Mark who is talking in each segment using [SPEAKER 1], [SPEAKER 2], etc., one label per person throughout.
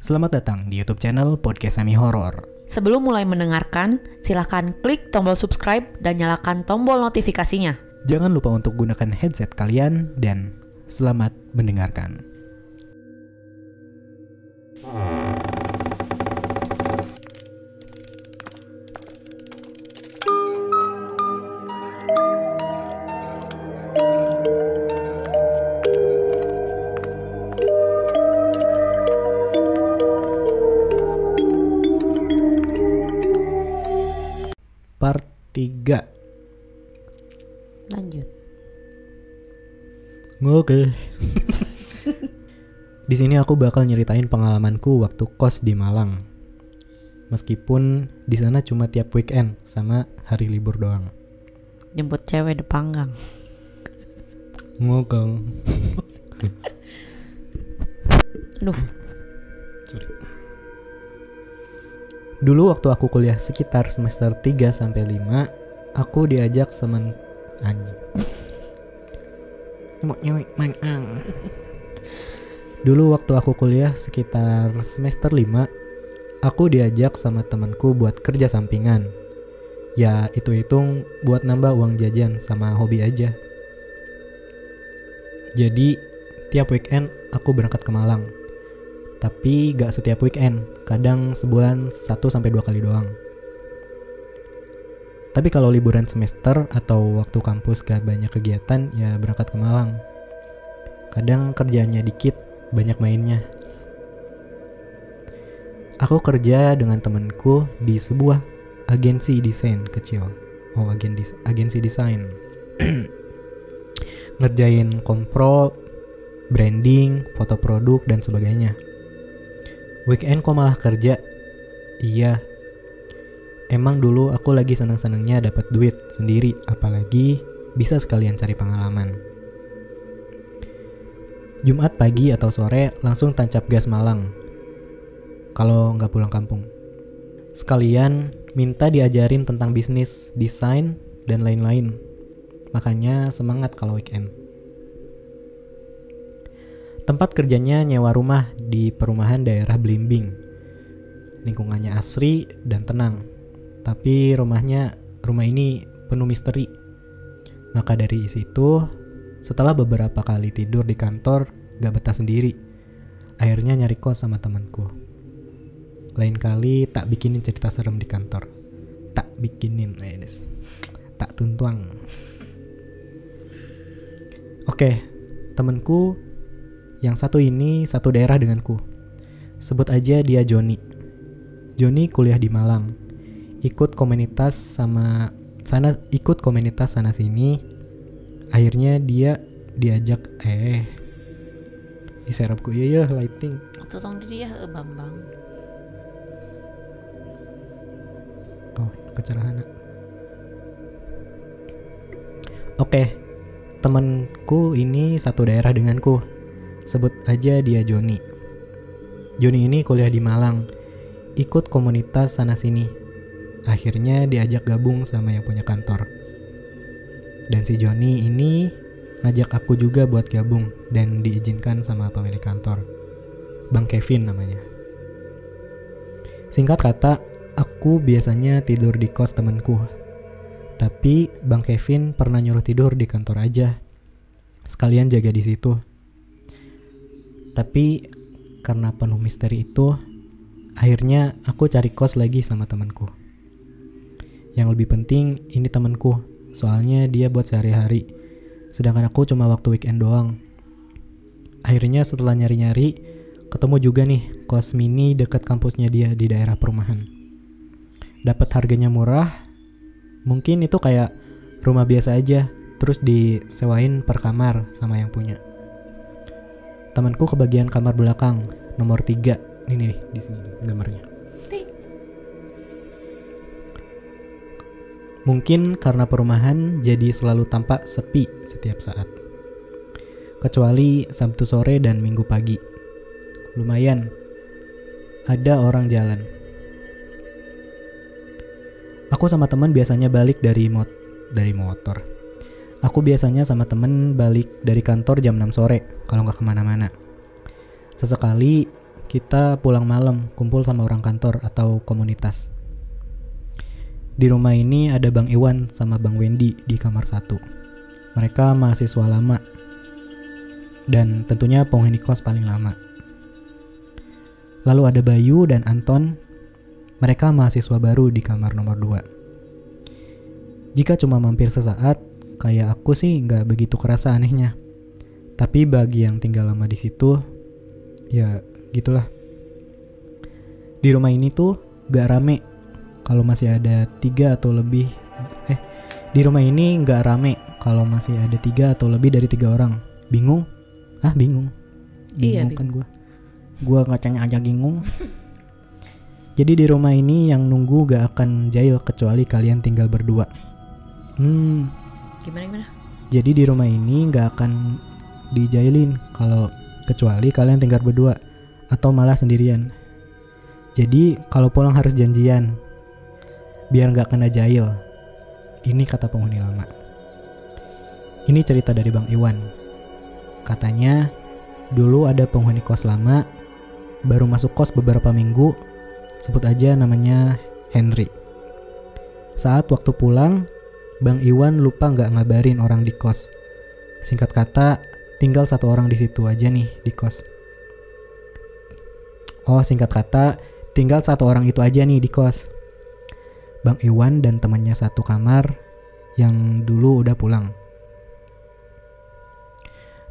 [SPEAKER 1] Selamat datang di YouTube channel Podcast Semi Horor.
[SPEAKER 2] Sebelum mulai mendengarkan, silakan klik tombol subscribe dan nyalakan tombol notifikasinya.
[SPEAKER 1] Jangan lupa untuk gunakan headset kalian dan selamat mendengarkan. Part 3.
[SPEAKER 2] Lanjut.
[SPEAKER 1] Oke. Di sini aku bakal nyeritain pengalamanku waktu kos di Malang. Meskipun di sana cuma tiap weekend sama hari libur doang.
[SPEAKER 2] Jemput cewek di panggang.
[SPEAKER 1] Ngokong.
[SPEAKER 2] Aduh.
[SPEAKER 1] Sorry. Dulu waktu aku kuliah sekitar semester 3 sampai 5, aku diajak anjing. Dulu waktu aku kuliah sekitar semester 5, aku diajak sama temanku buat kerja sampingan. Ya hitung-hitung buat nambah uang jajan sama hobi aja. Jadi tiap weekend aku berangkat ke Malang. Tapi gak setiap weekend, kadang sebulan 1-2 kali doang. Tapi kalau liburan semester atau waktu kampus gak banyak kegiatan, ya berangkat ke Malang. Kadang kerjanya dikit, banyak mainnya. Aku kerja dengan temanku di sebuah agensi desain kecil. Agensi desain. Ngerjain kompro, branding, foto produk, dan sebagainya. Weekend kok malah kerja? Iya. Emang dulu aku lagi senang-senangnya dapat duit sendiri, apalagi bisa sekalian cari pengalaman. Jumat pagi atau sore langsung tancap gas Malang. Kalau nggak pulang kampung. Sekalian minta diajarin tentang bisnis, desain, dan lain-lain. Makanya semangat kalau weekend. Tempat kerjanya nyewa rumah di perumahan daerah Blimbing. Lingkungannya asri dan tenang. Tapi rumah ini penuh misteri. Maka dari situ, setelah beberapa kali tidur di kantor, gak betah sendiri. Akhirnya nyari kos sama temanku. Lain kali tak bikinin cerita serem di kantor. Tak tuntuang. Oke, temanku yang satu ini satu daerah denganku. Sebut aja dia Joni. Joni kuliah di Malang. Ikut komunitas sana sini. Akhirnya dia diajak diserapku ya lighting.
[SPEAKER 2] Tolong dia Bambang.
[SPEAKER 1] Oh, kecerahan. Oke. Temanku ini satu daerah denganku. Sebut aja dia Joni. Joni ini kuliah di Malang, ikut komunitas sana sini. Akhirnya diajak gabung sama yang punya kantor. Dan si Joni ini ngajak aku juga buat gabung dan diizinkan sama pemilik kantor. Bang Kevin namanya. Singkat kata, aku biasanya tidur di kos temanku. Tapi Bang Kevin pernah nyuruh tidur di kantor aja. Sekalian jaga di situ. Tapi karena penuh misteri itu, akhirnya aku cari kos lagi sama temanku. Yang lebih penting ini temanku, soalnya dia buat sehari-hari, sedangkan aku cuma waktu weekend doang. Akhirnya setelah nyari-nyari, ketemu juga nih kos mini dekat kampusnya dia di daerah perumahan. Dapat harganya murah, mungkin itu kayak rumah biasa aja, terus disewain per kamar sama yang punya. Temanku kebagian kamar belakang, nomor 3. Ini nih, di sini gambarnya. Mungkin karena perumahan jadi selalu tampak sepi setiap saat. Kecuali Sabtu sore dan Minggu pagi. Lumayan, ada orang jalan. Aku sama teman biasanya balik dari motor. Aku biasanya sama temen balik dari kantor jam 6 sore kalau nggak kemana-mana. Sesekali kita pulang malam, kumpul sama orang kantor atau komunitas. Di rumah ini ada Bang Iwan sama Bang Wendy di kamar 1. Mereka mahasiswa lama dan tentunya penghuni kos paling lama. Lalu ada Bayu dan Anton, mereka mahasiswa baru di kamar nomor 2. Jika cuma mampir sesaat, kayak aku sih nggak begitu kerasa anehnya. Tapi bagi yang tinggal lama di situ, ya gitulah. Di rumah ini tuh gak rame kalau masih ada 3 atau lebih. Di rumah ini gak rame kalau masih ada 3 atau lebih dari 3 orang. Bingung? Bingung.
[SPEAKER 2] Iya,
[SPEAKER 1] Bingung kan gue ngacanya aja bingung. Jadi di rumah ini yang nunggu gak akan jahil kecuali kalian tinggal berdua.
[SPEAKER 2] Gimana?
[SPEAKER 1] Jadi di rumah ini gak akan dijailin kalau kecuali kalian tinggal berdua atau malah sendirian. Jadi kalau pulang harus janjian biar gak kena jahil. Ini kata penghuni lama. Ini cerita dari Bang Iwan. Katanya dulu ada penghuni kos lama baru masuk kos beberapa minggu, sebut aja namanya Henry. Saat waktu pulang, Bang Iwan lupa gak ngabarin orang di kos. Singkat kata, tinggal 1 orang di situ aja nih di kos. Singkat kata, tinggal 1 orang itu aja nih di kos. Bang Iwan dan temannya 1 kamar yang dulu udah pulang.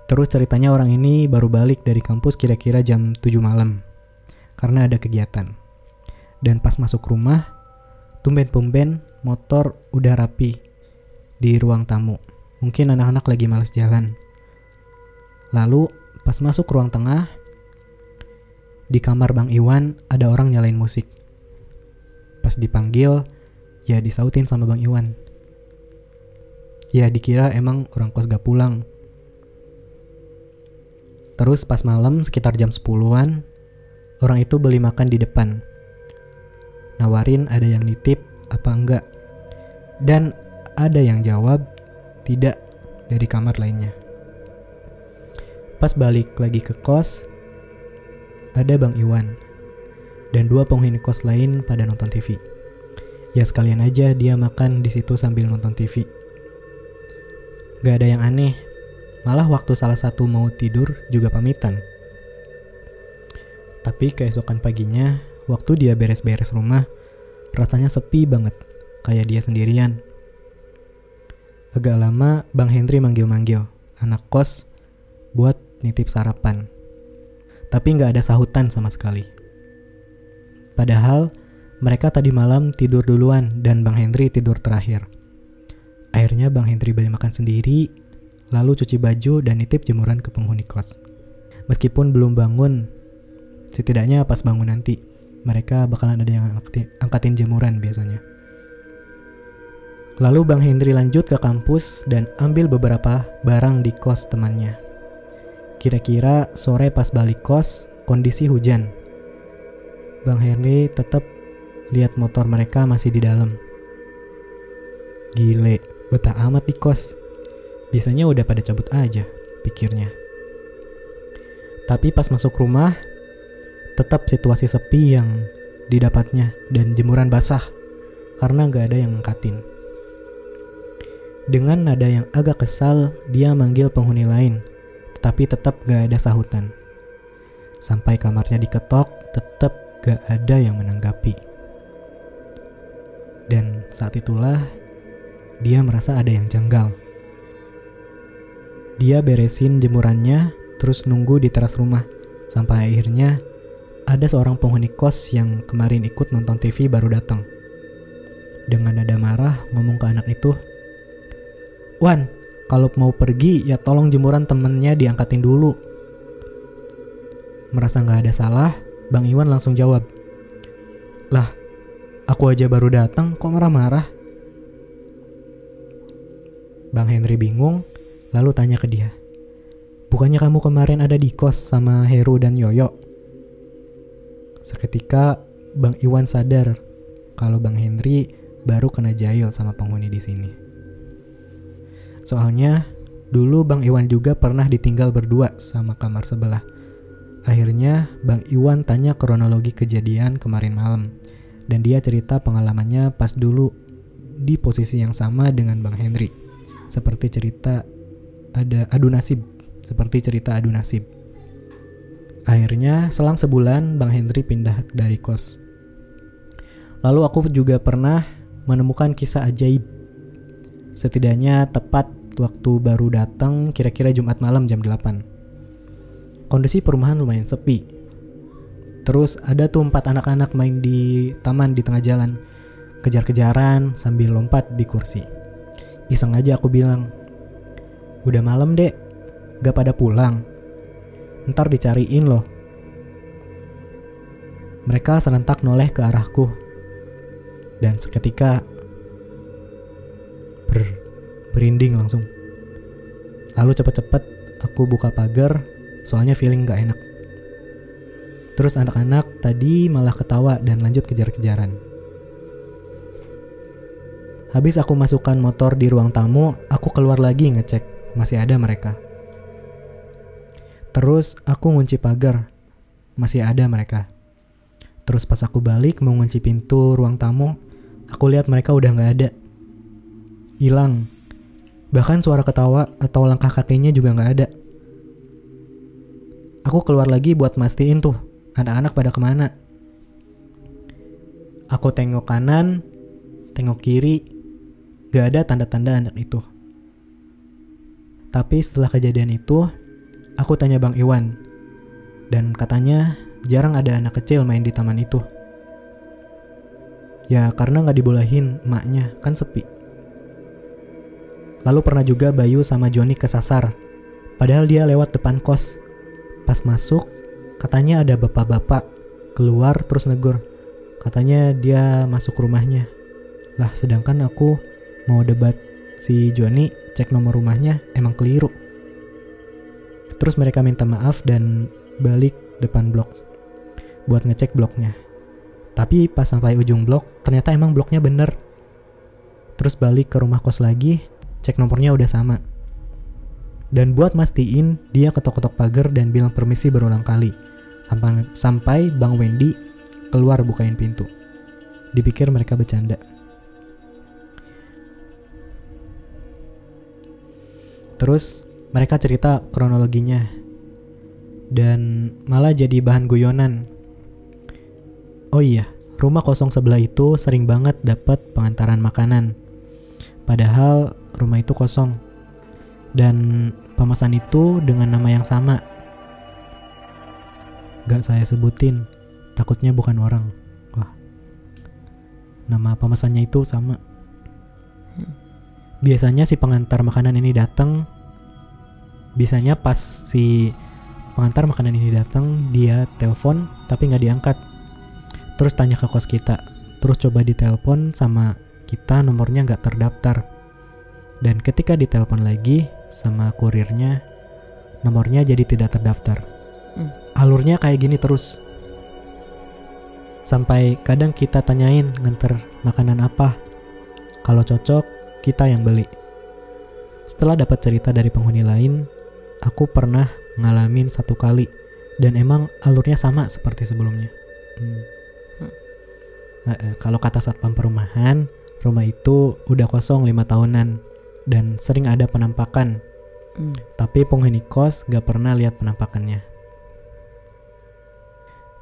[SPEAKER 1] Terus ceritanya orang ini baru balik dari kampus kira-kira jam 7 malam karena ada kegiatan. Dan pas masuk rumah, tumben-tumben motor udah rapi di ruang tamu. Mungkin anak-anak lagi malas jalan. Lalu pas masuk ruang tengah, di kamar Bang Iwan ada orang nyalain musik. Pas dipanggil, ya disautin sama Bang Iwan. Ya dikira emang orang kos gak pulang. Terus pas malam sekitar jam 10-an, orang itu beli makan di depan. Nawarin ada yang nitip apa enggak. Dan ada yang jawab tidak dari kamar lainnya. Pas balik lagi ke kos, ada Bang Iwan dan 2 penghuni kos lain pada nonton TV. Ya sekalian aja dia makan di situ sambil nonton TV. Gak ada yang aneh. Malah waktu salah satu mau tidur juga pamitan. Tapi keesokan paginya, waktu dia beres-beres rumah, rasanya sepi banget, kayak dia sendirian. Agak lama Bang Henry manggil-manggil anak kos buat nitip sarapan. Tapi gak ada sahutan sama sekali. Padahal mereka tadi malam tidur duluan dan Bang Henry tidur terakhir. Akhirnya Bang Henry beli makan sendiri, lalu cuci baju dan nitip jemuran ke penghuni kos. Meskipun belum bangun, setidaknya pas bangun nanti, mereka bakalan ada yang angkatin jemuran biasanya. Lalu Bang Henry lanjut ke kampus dan ambil beberapa barang di kos temannya. Kira-kira sore pas balik kos, kondisi hujan. Bang Henry tetap lihat motor mereka masih di dalam. Gile, betah amat di kos. Biasanya udah pada cabut aja, pikirnya. Tapi pas masuk rumah, tetap situasi sepi yang didapatnya dan jemuran basah karena gak ada yang ngangkatin. Dengan nada yang agak kesal, dia manggil penghuni lain, tetapi tetap gak ada sahutan. Sampai kamarnya diketok, tetap gak ada yang menanggapi. Dan saat itulah, dia merasa ada yang janggal. Dia beresin jemurannya, terus nunggu di teras rumah, sampai akhirnya ada seorang penghuni kos yang kemarin ikut nonton TV baru datang. Dengan nada marah ngomong ke anak itu, "Wan, kalau mau pergi ya tolong jemuran temennya diangkatin dulu." Merasa gak ada salah, Bang Iwan langsung jawab, "Lah, aku aja baru datang kok marah-marah?" Bang Henry bingung, lalu tanya ke dia, "Bukannya kamu kemarin ada di kos sama Heru dan Yoyo?" Seketika Bang Iwan sadar kalau Bang Henry baru kena jahil sama penghuni di sini. Soalnya dulu Bang Iwan juga pernah ditinggal berdua sama kamar sebelah. Akhirnya Bang Iwan tanya kronologi kejadian kemarin malam. Dan dia cerita pengalamannya pas dulu di posisi yang sama dengan Bang Henry. Seperti cerita adu nasib. Akhirnya selang sebulan Bang Henry pindah dari kos. Lalu aku juga pernah menemukan kisah ajaib. Setidaknya tepat waktu baru datang, kira-kira Jumat malam jam 8. Kondisi perumahan lumayan sepi. Terus ada tuh 4 anak-anak main di taman di tengah jalan, kejar-kejaran sambil lompat di kursi. Iseng aja aku bilang, "Udah malam dek, gak pada pulang? Ntar dicariin loh." Mereka serentak noleh ke arahku. Dan seketika berinding langsung. Lalu cepet-cepet aku buka pagar, soalnya feeling gak enak. Terus anak-anak tadi malah ketawa dan lanjut kejar-kejaran. Habis aku masukkan motor di ruang tamu, aku keluar lagi ngecek masih ada mereka. Terus aku ngunci pagar, masih ada mereka. Terus pas aku balik mau ngunci pintu ruang tamu, aku lihat mereka udah gak ada. Hilang. Bahkan suara ketawa atau langkah kakinya juga gak ada. Aku keluar lagi buat mastiin tuh anak-anak pada kemana. Aku tengok kanan, tengok kiri, gak ada tanda-tanda anak itu. Tapi setelah kejadian itu, aku tanya Bang Iwan. Dan katanya jarang ada anak kecil main di taman itu. Ya karena gak dibolehin emaknya, kan sepi. Lalu pernah juga Bayu sama Joni kesasar. Padahal dia lewat depan kos. Pas masuk, katanya ada bapak-bapak keluar terus negur. Katanya dia masuk rumahnya. Lah sedangkan aku mau debat si Joni, cek nomor rumahnya emang keliru. Terus mereka minta maaf dan balik depan blok buat ngecek bloknya. Tapi pas sampai ujung blok, ternyata emang bloknya bener. Terus balik ke rumah kos lagi, cek nomornya udah sama. Dan buat mastiin, dia ketok-ketok pagar dan bilang permisi berulang kali. Sampai Bang Wendy keluar bukain pintu. Dipikir mereka bercanda. Terus mereka cerita kronologinya. Dan malah jadi bahan guyonan. Oh iya, rumah kosong sebelah itu sering banget dapat pengantaran makanan. Padahal rumah itu kosong. Dan pemesan itu dengan nama yang sama. Gak saya sebutin, takutnya bukan orang. Wah, nama pemesannya itu sama. Biasanya si pengantar makanan ini datang. Biasanya pas si pengantar makanan ini datang, dia telepon tapi gak diangkat. Terus tanya ke kos kita. Terus coba ditelepon sama kita, nomornya gak terdaftar. Dan ketika ditelepon lagi sama kurirnya, nomornya jadi tidak terdaftar. Alurnya kayak gini terus. Sampai kadang kita tanyain nganter makanan apa. Kalau cocok, kita yang beli. Setelah dapat cerita dari penghuni lain, aku pernah ngalamin 1 kali. Dan emang alurnya sama seperti sebelumnya. Kalau kata satpam perumahan, rumah itu udah kosong 5 tahunan. Dan sering ada penampakan. Tapi penghuni kos gak pernah lihat penampakannya.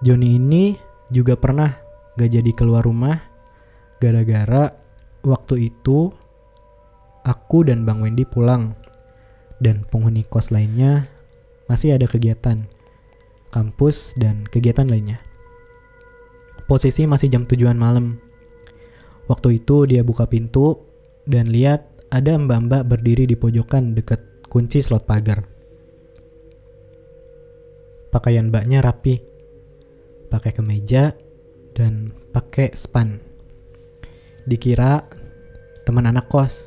[SPEAKER 1] Joni ini juga pernah gak jadi keluar rumah gara-gara waktu itu aku dan Bang Wendy pulang. Dan penghuni kos lainnya masih ada kegiatan kampus dan kegiatan lainnya. Posisi masih jam 7-an malam. Waktu itu dia buka pintu dan lihat ada mbak-mbak berdiri di pojokan dekat kunci slot pagar. Pakaian mbaknya rapi, pakai kemeja dan pakai span. Dikira teman anak kos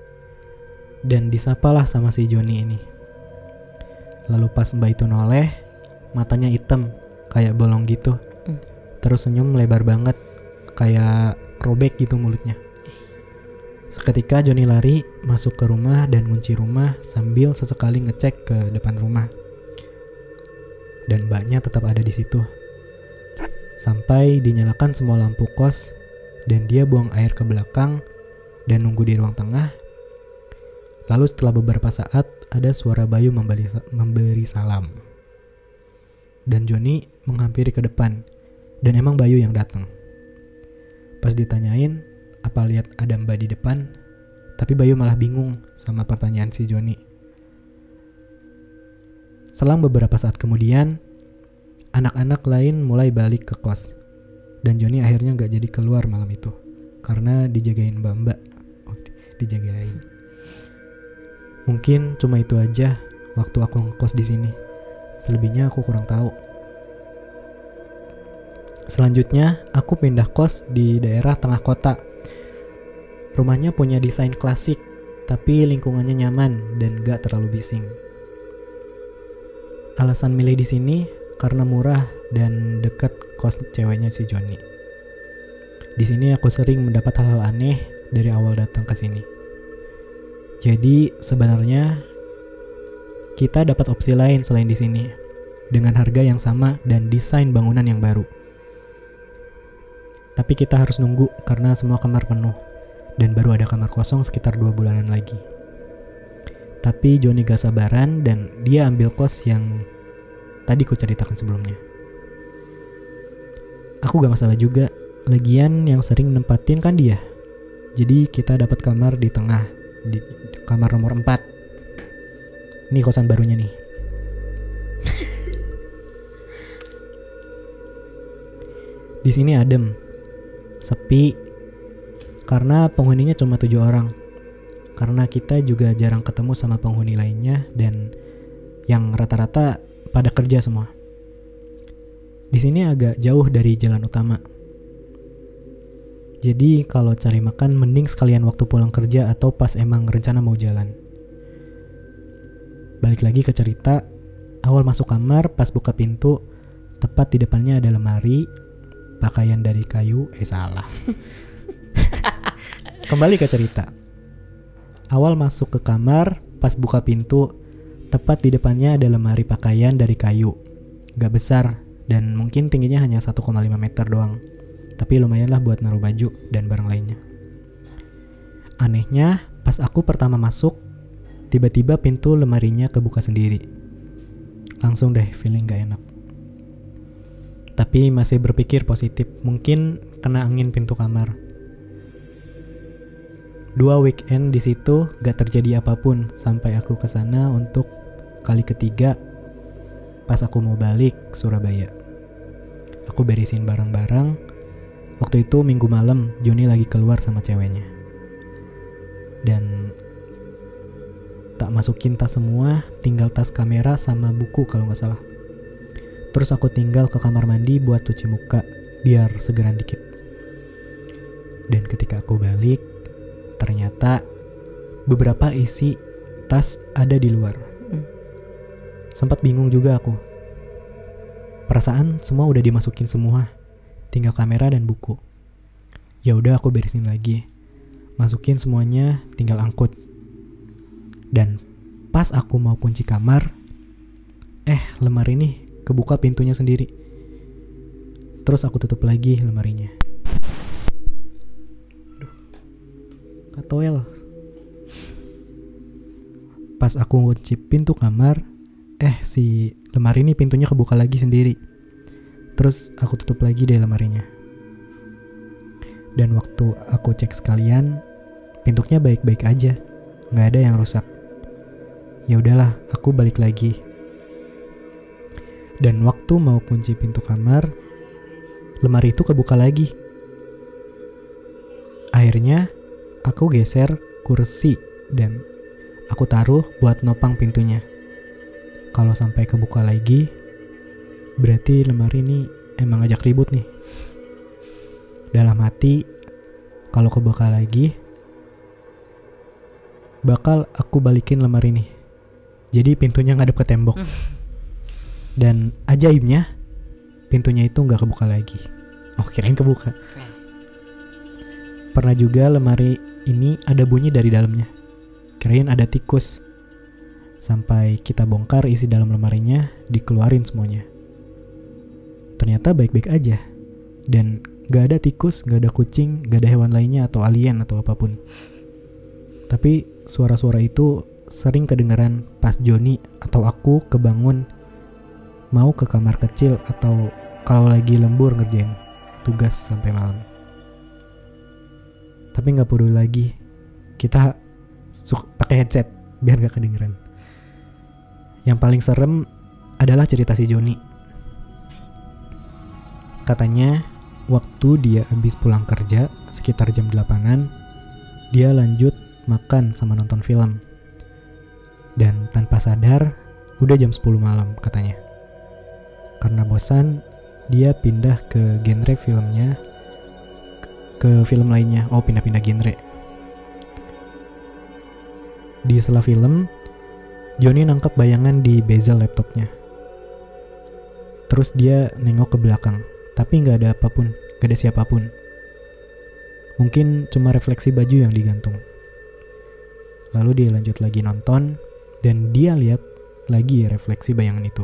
[SPEAKER 1] dan disapalah sama si Joni ini. Lalu pas mbak itu noleh, matanya hitam kayak bolong gitu. Terus senyum lebar banget, kayak robek gitu mulutnya. Seketika Joni lari masuk ke rumah dan kunci rumah sambil sesekali ngecek ke depan rumah. dan mbaknya tetap ada di situ. Sampai dinyalakan semua lampu kos dan dia buang air ke belakang dan nunggu di ruang tengah. Lalu setelah beberapa saat ada suara Bayu memberi salam. Dan Joni menghampiri ke depan dan emang Bayu yang datang. Pas ditanyain apa lihat ada mbak di depan, tapi Bayu malah bingung sama pertanyaan si Joni. Selang beberapa saat kemudian, anak-anak lain mulai balik ke kos. Dan Joni akhirnya gak jadi keluar malam itu karena dijagain mbak-mbak. Dijagain. Mungkin cuma itu aja waktu aku ngekos di sini. Selebihnya aku kurang tahu. Selanjutnya, aku pindah kos di daerah tengah kota. Rumahnya punya desain klasik, tapi lingkungannya nyaman dan gak terlalu bising. Alasan milih di sini karena murah dan dekat kos ceweknya si Joni. Di sini aku sering mendapat hal-hal aneh dari awal datang ke sini. Jadi sebenarnya kita dapat opsi lain selain di sini dengan harga yang sama dan desain bangunan yang baru. Tapi kita harus nunggu karena semua kamar penuh dan baru ada kamar kosong sekitar 2 bulanan lagi. Tapi Joni gak sabaran dan dia ambil kos yang tadi ku ceritakan sebelumnya. Aku gak masalah juga, lagian yang sering nempatin kan dia. Jadi kita dapat kamar di tengah, di kamar nomor 4. Ini kosan barunya nih. Di sini adem, sepi, karena penghuninya cuma 7 orang. Karena kita juga jarang ketemu sama penghuni lainnya dan yang rata-rata pada kerja semua. Di sini agak jauh dari jalan utama. Jadi kalau cari makan mending sekalian waktu pulang kerja atau pas emang rencana mau jalan. Balik lagi ke cerita, awal masuk kamar pas buka pintu, tepat di depannya ada lemari, pakaian dari kayu, salah. Kembali ke cerita. Awal masuk ke kamar, pas buka pintu, tepat di depannya ada lemari pakaian dari kayu. Gak besar, dan mungkin tingginya hanya 1,5 meter doang. Tapi lumayan lah buat naruh baju dan barang lainnya. Anehnya, pas aku pertama masuk, tiba-tiba pintu lemarinya kebuka sendiri. Langsung deh feeling gak enak. Tapi masih berpikir positif, mungkin kena angin pintu kamar. 2 weekend di situ gak terjadi apapun sampai aku kesana untuk kali ketiga pas aku mau balik Surabaya. Aku beresin barang-barang. Waktu itu minggu malam Joni lagi keluar sama ceweknya. Dan tak masukin tas semua, tinggal tas kamera sama buku kalau gak salah. Terus aku tinggal ke kamar mandi buat cuci muka biar segeran dikit. Dan ketika aku balik, ternyata beberapa isi tas ada di luar. Sempat bingung juga aku. Perasaan semua udah dimasukin semua, tinggal kamera dan buku. Ya udah aku beresin lagi, masukin semuanya, tinggal angkut. Dan pas aku mau kunci kamar, lemari ini kebuka pintunya sendiri. Terus aku tutup lagi lemarinya. Katoel. Pas aku kunci pintu kamar, si lemari ini pintunya kebuka lagi sendiri. Terus aku tutup lagi deh lemarinya. Dan waktu aku cek sekalian, pintunya baik-baik aja, nggak ada yang rusak. Ya udahlah, aku balik lagi. Dan waktu mau kunci pintu kamar, lemari itu kebuka lagi. Akhirnya aku geser kursi dan aku taruh buat nopang pintunya. Kalau sampai kebuka lagi, berarti lemari ini emang ngajak ribut nih. Dalam hati, kalau kebuka lagi, bakal aku balikin lemari ini. Jadi pintunya ngadep ke tembok. Dan ajaibnya, pintunya itu nggak kebuka lagi. Oh, kirain kebuka. Pernah juga lemari ini ada bunyi dari dalamnya. Kirain ada tikus. Sampai kita bongkar isi dalam lemarinya, dikeluarin semuanya. ternyata baik-baik aja. Dan gak ada tikus, gak ada kucing, gak ada hewan lainnya atau alien atau apapun. Tapi suara-suara itu sering kedengaran pas Joni atau aku kebangun mau ke kamar kecil atau kalau lagi lembur ngerjain tugas sampai malam. Tapi gak perlu lagi, kita pakai headset biar gak kedengeran. Yang paling serem adalah cerita si Joni. Katanya waktu dia habis pulang kerja sekitar jam 8-an, dia lanjut makan sama nonton film. Dan tanpa sadar udah jam 10 malam katanya. Karena bosan, dia pindah ke genre filmnya, ke film lainnya. Pindah-pindah genre. Di sela film, Joni nangkep bayangan di bezel laptopnya. Terus dia nengok ke belakang, tapi gak ada apapun, gak ada siapapun. Mungkin cuma refleksi baju yang digantung. Lalu dia lanjut lagi nonton, dan dia lihat lagi refleksi bayangan itu.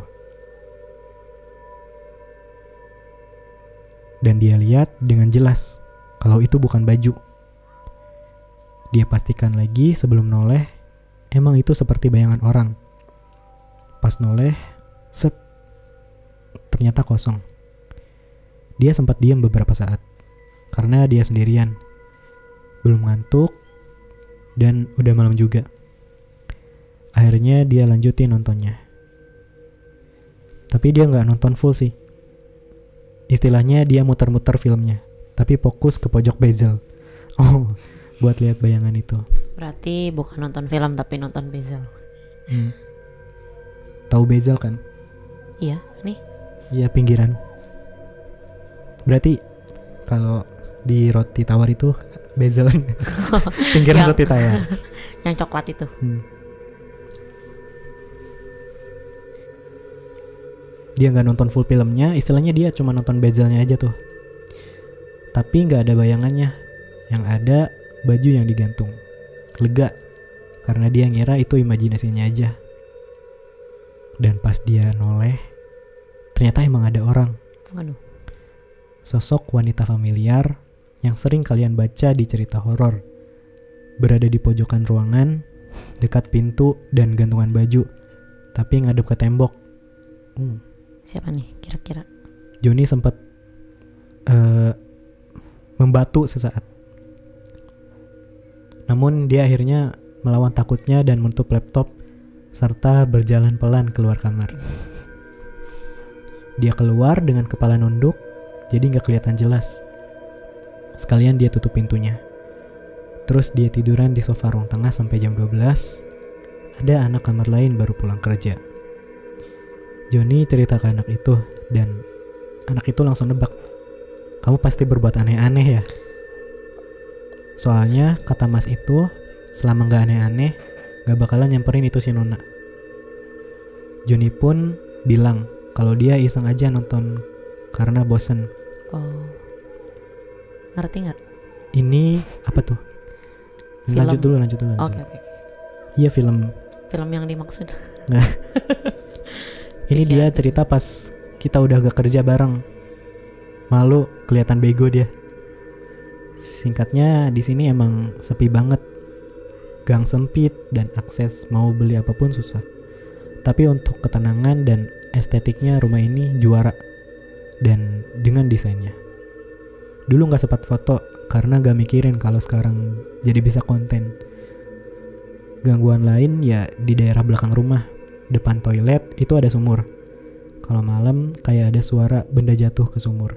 [SPEAKER 1] Dan dia lihat dengan jelas kalau itu bukan baju. Dia pastikan lagi sebelum noleh, emang itu seperti bayangan orang. Pas noleh, set, ternyata kosong. Dia sempat diam beberapa saat, karena dia sendirian, belum ngantuk, dan udah malam juga. Akhirnya dia lanjutin nontonnya. Tapi dia gak nonton full sih. Istilahnya dia muter-muter filmnya, tapi fokus ke pojok bezel. Buat lihat bayangan itu.
[SPEAKER 2] Berarti bukan nonton film tapi nonton bezel.
[SPEAKER 1] Tahu bezel kan?
[SPEAKER 2] Iya, nih.
[SPEAKER 1] Iya, pinggiran. Berarti kalau di roti tawar itu bezel. Pinggiran roti tawar.
[SPEAKER 2] Yang coklat itu.
[SPEAKER 1] Dia gak nonton full filmnya, istilahnya dia cuma nonton bezelnya aja tuh. Tapi gak ada bayangannya. Yang ada baju yang digantung. Lega, karena dia ngira itu imajinasinya aja. Dan pas dia noleh, ternyata emang ada orang.
[SPEAKER 2] Waduh.
[SPEAKER 1] Sosok wanita familiar yang sering kalian baca di cerita horor. Berada di pojokan ruangan, dekat pintu dan gantungan baju, tapi ngadep ke tembok.
[SPEAKER 2] Siapa nih kira-kira?
[SPEAKER 1] Joni sempat membatu sesaat. Namun dia akhirnya melawan takutnya dan menutup laptop serta berjalan pelan keluar kamar. Dia keluar dengan kepala nunduk, jadi gak kelihatan jelas. Sekalian dia tutup pintunya. Terus dia tiduran di sofa ruang tengah sampai jam 12. Ada anak kamar lain baru pulang kerja. Joni cerita ke anak itu, dan anak itu langsung nebak, kamu pasti berbuat aneh-aneh ya. Soalnya kata mas itu, selama gak aneh-aneh, gak bakalan nyamperin itu si Nona. Joni pun bilang kalau dia iseng aja nonton karena bosen.
[SPEAKER 2] Ngerti gak?
[SPEAKER 1] Ini apa tuh? Lanjut dulu.
[SPEAKER 2] Oke.
[SPEAKER 1] Iya, film
[SPEAKER 2] yang dimaksud.
[SPEAKER 1] Nah, ini dia cerita pas kita udah gak kerja bareng. Malu, kelihatan bego dia. Singkatnya di sini emang sepi banget. Gang sempit dan akses mau beli apapun susah. Tapi untuk ketenangan dan estetiknya rumah ini juara. Dan dengan desainnya. Dulu gak sempat foto karena gak mikirin kalau sekarang jadi bisa konten. Gangguan lain ya di daerah belakang rumah. Depan toilet itu ada sumur. Kalau malam kayak ada suara benda jatuh ke sumur.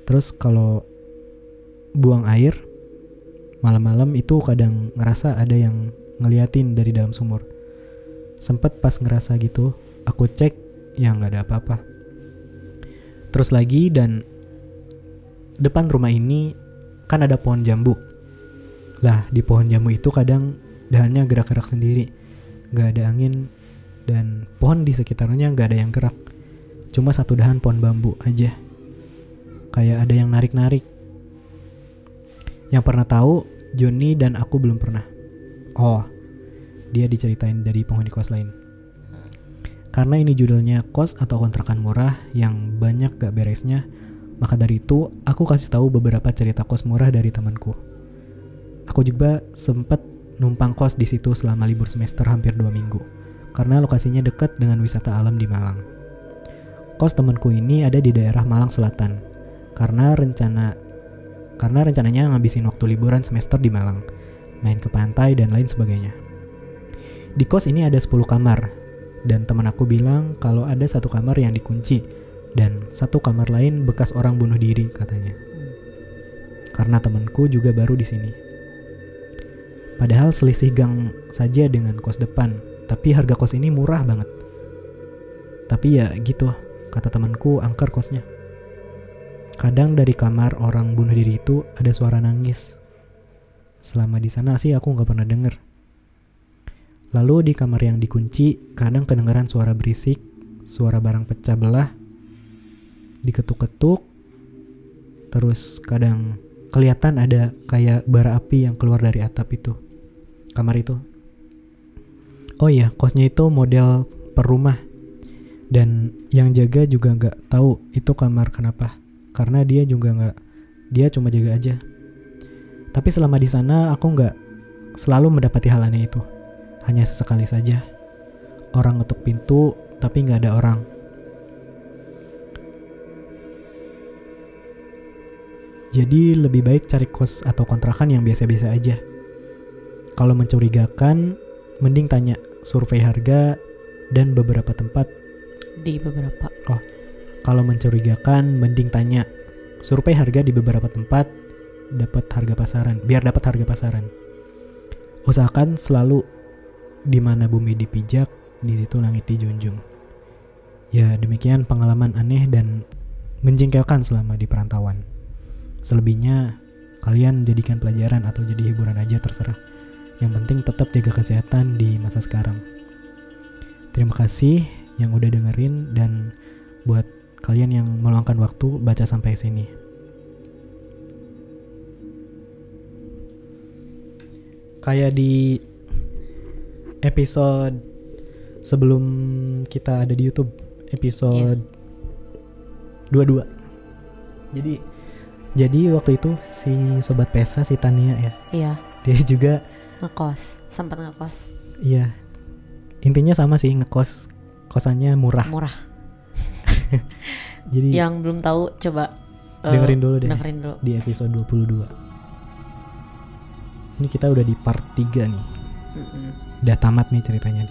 [SPEAKER 1] Terus kalau buang air malam-malam itu kadang ngerasa ada yang ngeliatin dari dalam sumur. Sempet pas ngerasa gitu, aku cek, ya nggak ada apa-apa. Terus lagi, dan depan rumah ini kan ada pohon jambu. Lah di pohon jambu itu kadang dahannya gerak-gerak sendiri, nggak ada angin. Dan pohon di sekitarnya gak ada yang gerak. Cuma satu dahan pohon bambu aja. Kayak ada yang narik-narik. Yang pernah tahu, Joni dan aku belum pernah. Dia diceritain dari penghuni kos lain. Karena ini judulnya kos atau kontrakan murah yang banyak gak beresnya, maka dari itu aku kasih tahu beberapa cerita kos murah dari temanku. Aku juga sempat numpang kos di situ selama libur semester hampir 2 minggu, karena lokasinya dekat dengan wisata alam di Malang. Kos temanku ini ada di daerah Malang Selatan, karena rencananya ngabisin waktu liburan semester di Malang, main ke pantai dan lain sebagainya. Di kos ini ada 10 kamar, dan teman aku bilang kalau ada 1 kamar yang dikunci, dan 1 kamar lain bekas orang bunuh diri katanya. Karena temanku juga baru di sini. Padahal selisih gang saja dengan kos depan, tapi harga kos ini murah banget. Tapi ya gitu, kata temanku, angker kosnya. Kadang dari kamar orang bunuh diri itu ada suara nangis. Selama di sana sih aku nggak pernah denger. Lalu di kamar yang dikunci, kadang kedengaran suara berisik, suara barang pecah belah, diketuk-ketuk, terus kadang kelihatan ada kayak bara api yang keluar dari atap itu, kamar itu. Oh iya, kosnya itu model per rumah, dan yang jaga juga nggak tahu itu kamar kenapa, karena dia cuma jaga aja. Tapi selama di sana aku nggak selalu mendapati hal aneh itu. Hanya sesekali saja. Orang ngetuk pintu, tapi nggak ada orang. Jadi lebih baik cari kos atau kontrakan yang biasa-biasa aja. Kalau mencurigakan, mending tanya survei harga dan beberapa tempat.
[SPEAKER 2] Di beberapa.
[SPEAKER 1] Kalau mencurigakan, mending tanya survei harga di beberapa tempat, dapat harga pasaran. Biar dapat harga pasaran. Usahakan selalu di mana bumi dipijak, di situ langit dijunjung. Ya, demikian pengalaman aneh dan menjengkelkan selama di perantauan. Selebihnya, kalian jadikan pelajaran atau jadi hiburan aja, terserah. Yang penting tetap jaga kesehatan di masa sekarang. Terima kasih yang udah dengerin, dan buat kalian yang meluangkan waktu baca sampai sini. Kayak di episode sebelum kita ada di YouTube, episode 22. Jadi waktu itu si sobat PSH, si Tania ya.
[SPEAKER 2] Iya.
[SPEAKER 1] Dia juga
[SPEAKER 2] sempat ngekos.
[SPEAKER 1] Iya. Intinya sama sih, kosannya murah. Jadi
[SPEAKER 2] yang belum tahu coba
[SPEAKER 1] dengerin dulu deh. Di episode 22. Ini kita udah di part 3 nih. Udah tamat nih ceritanya.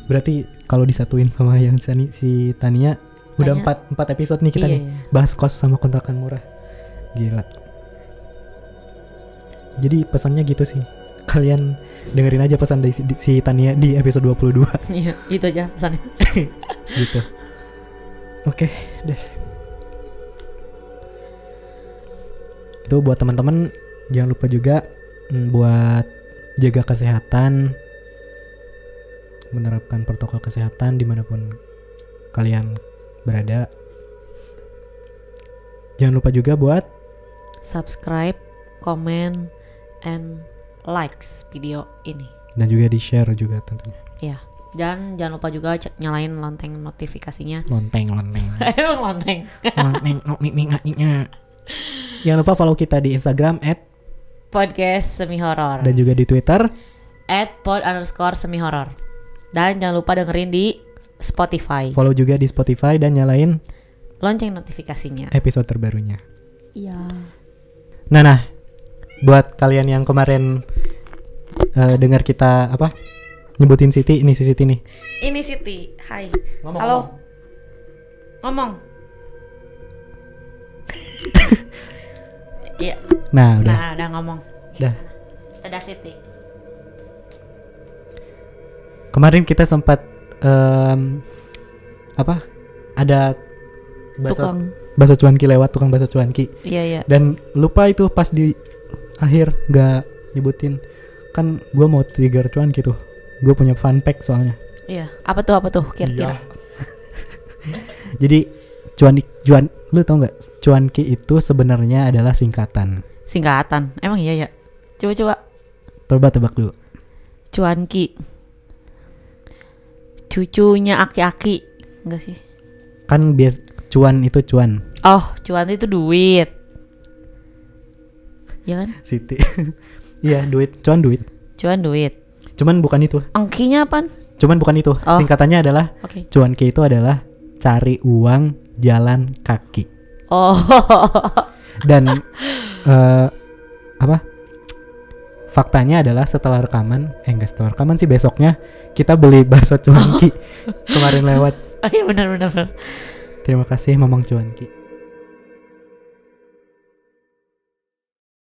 [SPEAKER 1] Berarti kalau disatuin sama yang si Tania udah 4 episode nih kita nih. Bahas kos sama kontrakan murah. Gila. Jadi pesannya gitu sih. Kalian dengerin aja pesan dari si Tania di episode 22.
[SPEAKER 2] Iya, itu aja pesannya.
[SPEAKER 1] Gitu. Oke, deh. Itu buat teman-teman, jangan lupa juga buat jaga kesehatan, menerapkan protokol kesehatan dimanapun kalian berada. Jangan lupa juga buat
[SPEAKER 2] subscribe, comment, and likes video ini.
[SPEAKER 1] Dan juga di share juga tentunya.
[SPEAKER 2] Iya. Dan jangan lupa juga nyalain lonceng notifikasinya.
[SPEAKER 1] Lonteng.
[SPEAKER 2] Emang lonteng.
[SPEAKER 1] Jangan lupa follow kita di Instagram
[SPEAKER 2] @podcast_semi-horor.
[SPEAKER 1] dan juga di Twitter
[SPEAKER 2] @pod_semi-horor. Dan jangan lupa dengerin di Spotify.
[SPEAKER 1] Follow juga di Spotify dan nyalain
[SPEAKER 2] lonceng notifikasinya.
[SPEAKER 1] Episode terbarunya.
[SPEAKER 2] Iya.
[SPEAKER 1] Nah, buat kalian yang kemarin dengar kita nyebutin Siti, ini si Siti nih.
[SPEAKER 2] Ini Siti. Hai.
[SPEAKER 1] Halo.
[SPEAKER 2] Ngomong. Iya.
[SPEAKER 1] Nah, udah.
[SPEAKER 2] Udah ngomong.
[SPEAKER 1] Udah.
[SPEAKER 2] Udah Siti.
[SPEAKER 1] Kemarin kita sempat ada bakso cuanki lewat, tukang bakso cuanki.
[SPEAKER 2] Iya.
[SPEAKER 1] Dan lupa itu pas di akhir gak nyebutin. Kan gue mau trigger cuanki tuh. Gue punya fun fact soalnya.
[SPEAKER 2] Iya. Apa tuh kira-kira?
[SPEAKER 1] Jadi lu tau gak? Cuanki itu sebenarnya adalah singkatan.
[SPEAKER 2] Emang iya ya? Coba.
[SPEAKER 1] Coba tebak dulu.
[SPEAKER 2] Cuanki. Cucunya aki-aki. Enggak sih.
[SPEAKER 1] Kan cuan itu cuan.
[SPEAKER 2] Oh, cuan itu duit. Ya kan?
[SPEAKER 1] Siti. Iya, duit. Cuan duit.
[SPEAKER 2] Cuan duit.
[SPEAKER 1] Cuman bukan itu.
[SPEAKER 2] Angkinya apaan?
[SPEAKER 1] Cuman bukan itu.
[SPEAKER 2] Oh.
[SPEAKER 1] Singkatannya adalah
[SPEAKER 2] Oke.
[SPEAKER 1] cuanki itu adalah cari uang jalan kaki.
[SPEAKER 2] Oh.
[SPEAKER 1] Dan faktanya adalah setelah rekaman, enggak setelah rekaman sih, besoknya kita beli bakso cuanki kemarin lewat.
[SPEAKER 2] Oh iya benar.
[SPEAKER 1] Terima kasih Mamang Cuanki.